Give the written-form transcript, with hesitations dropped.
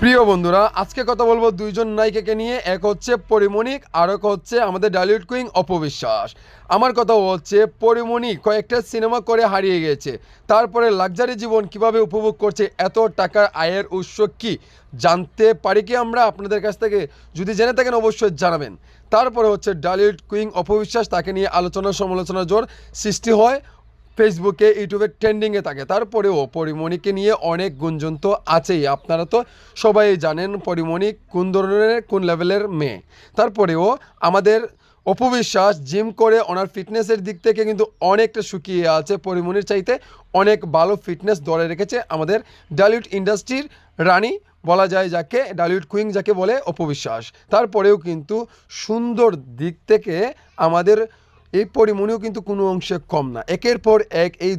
প্রিয় বন্ধুরা, আজকে কথা বলবো দুইজন নায়িকাকে নিয়ে। এক হচ্ছে পরিমণিক, আর এক হচ্ছে আমাদের ডালিউড কুইন অপবিশ্বাস। আমার কথা হচ্ছে পরিমণিক কয়েকটা সিনেমা করে হারিয়ে গেছে, তারপরে লাক্সারি জীবন কিভাবে উপভোগ করছে, এত টাকার আয়ের উৎস কি জানতে পারি কি আমরা আপনাদের কাছ থেকে? যদি জেনে থাকেন অবশ্যই জানাবেন। তারপরে হচ্ছে ডালিউড কুইন অপবিশ্বাস, তাকে নিয়ে আলোচনা সমালোচনার জোর সৃষ্টি হয়, ফেসবুকে ইউটিউবে ট্রেন্ডিংয়ে থাকে। তারপরেও পরিমণিকে নিয়ে অনেক গুঞ্জন তো আছেই, আপনারা তো সবাই জানেন পরিমণি কোন ধরনের কোন লেভেলের মেয়ে। তারপরেও আমাদের অপবিশ্বাস জিম করে ওনার ফিটনেসের দিক থেকে কিন্তু অনেকটা শুকিয়ে আছে, পরিমণির চাইতে অনেক ভালো ফিটনেস ধরে রেখেছে আমাদের ডালিউড ইন্ডাস্ট্রির রানী বলা যায় যাকে, ডালিউড কুইন যাকে বলে অপবিশ্বাস। তারপরেও কিন্তু সুন্দর দিক থেকে আমাদের এই পরিমণিও কিন্তু কোনো অংশে কম না, একের পর এক এই